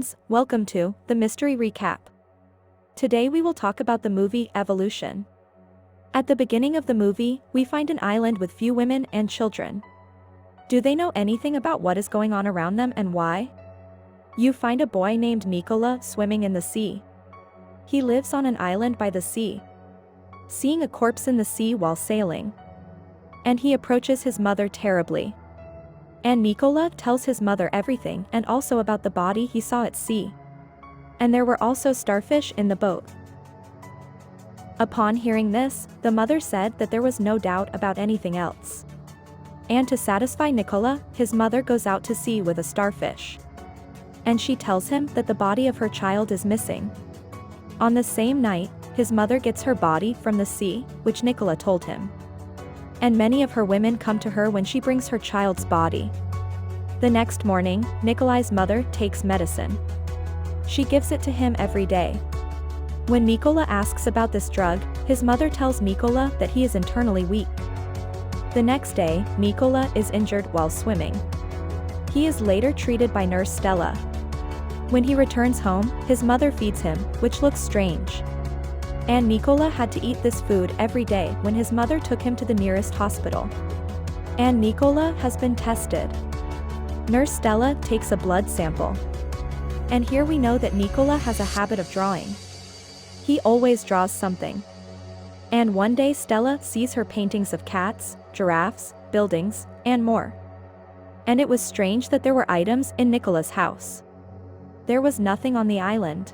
friends, welcome to the Mystery Recap. Today we will talk about the movie Ev0lution. At the beginning of the movie, we find an island with few women and children. Do they know anything about what is going on around them and why? You find a boy named Nikola swimming in the sea. He lives on an island by the sea, seeing a corpse in the sea while sailing. And he approaches his mother terribly. And Nikola tells his mother everything and also about the body he saw at sea. And there were also starfish in the boat. Upon hearing this, the mother said that there was no doubt about anything else. And to satisfy Nikola, his mother goes out to sea with a starfish. And she tells him that the body of her child is missing. On the same night, his mother gets her body from the sea, which Nikola told him. And many of her women come to her when she brings her child's body. The next morning, Nikolai's mother takes medicine. She gives it to him every day. When Nikola asks about this drug, his mother tells Nikola that he is internally weak. The next day, Nikola is injured while swimming. He is later treated by nurse Stella. When he returns home, his mother feeds him, which looks strange. And Nikola had to eat this food every day when his mother took him to the nearest hospital. And Nikola has been tested. Nurse Stella takes a blood sample. And here we know that Nikola has a habit of drawing. He always draws something. And one day Stella sees her paintings of cats, giraffes, buildings, and more. And it was strange that there were items in Nikola's house. There was nothing on the island.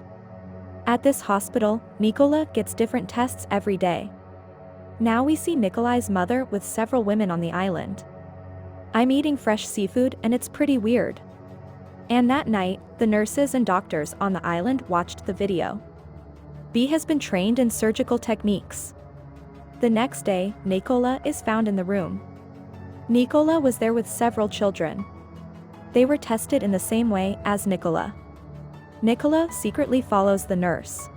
At this hospital, Nikola gets different tests every day. Now we see Nikolai's mother with several women on the island. I'm eating fresh seafood and it's pretty weird. And that night, the nurses and doctors on the island watched the video. B has been trained in surgical techniques. The next day, Nikola is found in the room. Nikola was there with several children. They were tested in the same way as Nikola. Nikola secretly follows the nurse.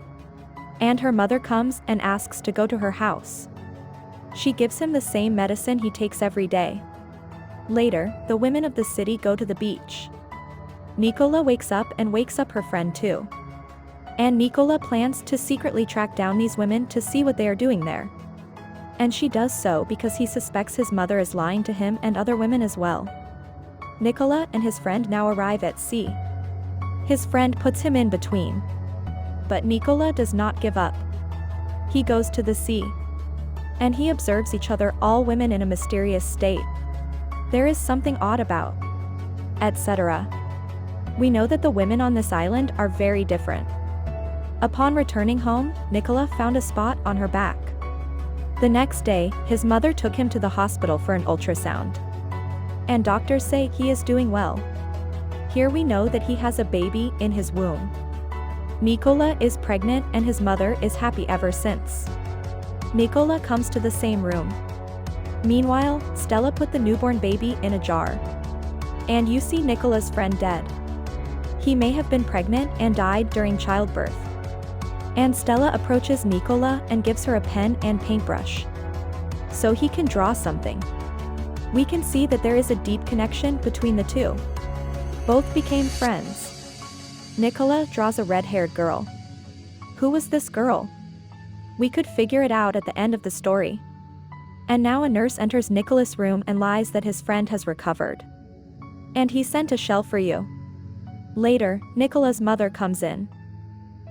And her mother comes and asks to go to her house. She gives him the same medicine he takes every day. Later, the women of the city go to the beach. Nikola wakes up and wakes up her friend too. And Nikola plans to secretly track down these women to see what they are doing there. And she does so because he suspects his mother is lying to him and other women as well. Nikola and his friend now arrive at sea. His friend puts him in between. But Nikola does not give up. He goes to the sea. And he observes each other, all women in a mysterious state. There is something odd about, etc. We know that the women on this island are very different. Upon returning home, Nikola found a spot on her back. The next day, his mother took him to the hospital for an ultrasound. And doctors say he is doing well. Here we know that he has a baby in his womb. Nikola is pregnant and his mother is happy ever since. Nikola comes to the same room. Meanwhile, Stella put the newborn baby in a jar. And you see Nikola's friend dead. He may have been pregnant and died during childbirth. And Stella approaches Nikola and gives her a pen and paintbrush. So he can draw something. We can see that there is a deep connection between the two. Both became friends. Nikola draws a red-haired girl. Who was this girl? We could figure it out at the end of the story. And now a nurse enters Nikola's room and lies that his friend has recovered. And he sent a shell for you. Later, Nikola's mother comes in.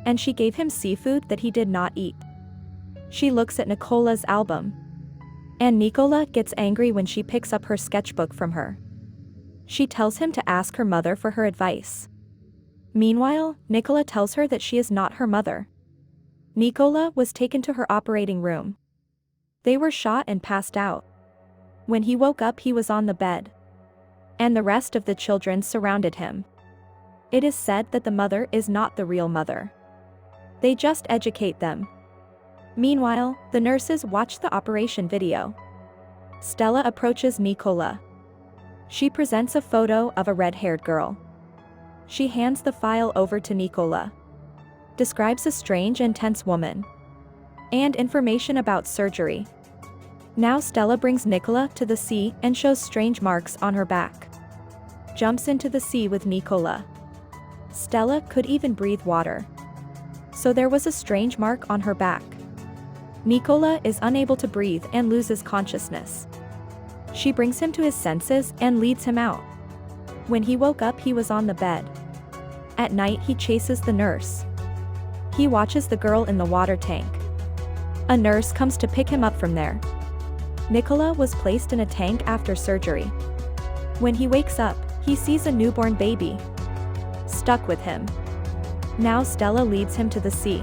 And she gave him seafood that he did not eat. She looks at Nikola's album. And Nikola gets angry when she picks up her sketchbook from her. She tells him to ask her mother for her advice. Meanwhile, Nikola tells her that she is not her mother. Nikola was taken to her operating room. They were shot and passed out. When he woke up, he was on the bed. And the rest of the children surrounded him. It is said that the mother is not the real mother. They just educate them. Meanwhile, the nurses watch the operation video. Stella approaches Nikola. She presents a photo of a red-haired girl. She hands the file over to Nikola. Describes a strange and tense woman. And information about surgery. Now Stella brings Nikola to the sea and shows strange marks on her back. Jumps into the sea with Nikola. Stella could even breathe water. So there was a strange mark on her back. Nikola is unable to breathe and loses consciousness. She brings him to his senses and leads him out. When he woke up, he was on the bed. At night, he chases the nurse. He watches the girl in the water tank. A nurse comes to pick him up from there. Nikola was placed in a tank after surgery. When he wakes up, he sees a newborn baby stuck with him. Now Stella leads him to the sea.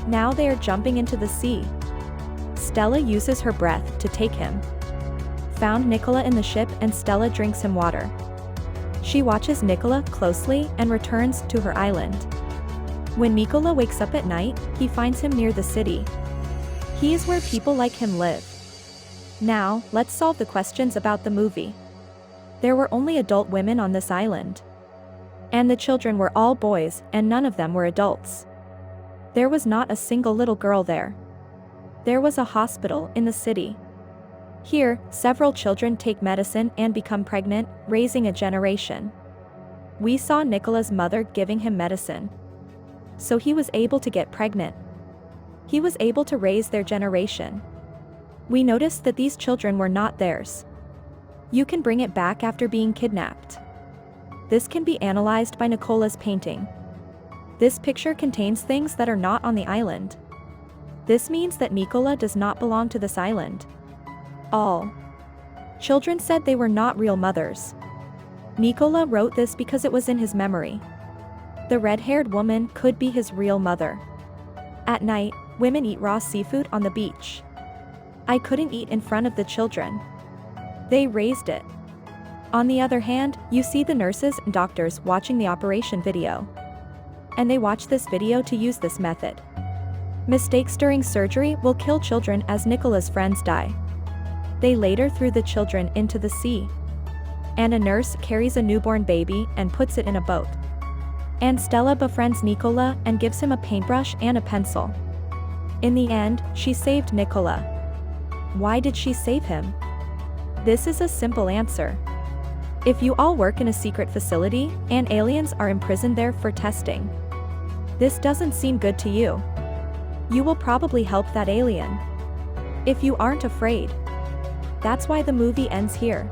Now they are jumping into the sea. Stella uses her breath to take him. Found Nikola in the ship and Stella drinks him water. She watches Nikola closely and returns to her island. When Nikola wakes up at night, he finds him near the city. He is where people like him live. Now, let's solve the questions about the movie. There were only adult women on this island. And the children were all boys, and none of them were adults. There was not a single little girl there. There was a hospital in the city. Here, several children take medicine and become pregnant, raising a generation. We saw Nikola's mother giving him medicine. So he was able to get pregnant. He was able to raise their generation. We noticed that these children were not theirs. You can bring it back after being kidnapped. This can be analyzed by Nikola's painting. This picture contains things that are not on the island. This means that Nikola does not belong to this island. All children said they were not real mothers. Nikola wrote this because it was in his memory. The red-haired woman could be his real mother. At night, women eat raw seafood on the beach. I couldn't eat in front of the children. They raised it. On the other hand, you see the nurses and doctors watching the operation video. And they watch this video to use this method. Mistakes during surgery will kill children as Nikola's friends die. They later threw the children into the sea. And a nurse carries a newborn baby and puts it in a boat. And Stella befriends Nikola and gives him a paintbrush and a pencil. In the end, she saved Nikola. Why did she save him? This is a simple answer. If you all work in a secret facility, and aliens are imprisoned there for testing, this doesn't seem good to you. You will probably help that alien. If you aren't afraid. That's why the movie ends here.